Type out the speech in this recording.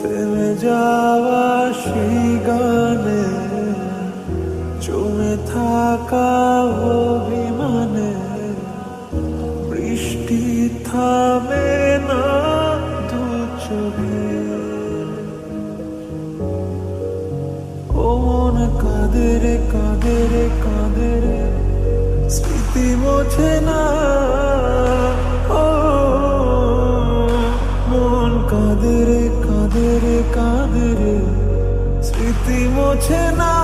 থেমে যাওয়া সেই গানে জমে থাকা অভিমানে বৃষ্টি থামে না দু চোখে। ও মন কাঁদে রে কাঁদে রে কাঁদে রে, স্মৃতি মোছে না। ও মন কাঁদে রে কাঁদে রে কাঁদে রে, স্মৃতি মোছে না।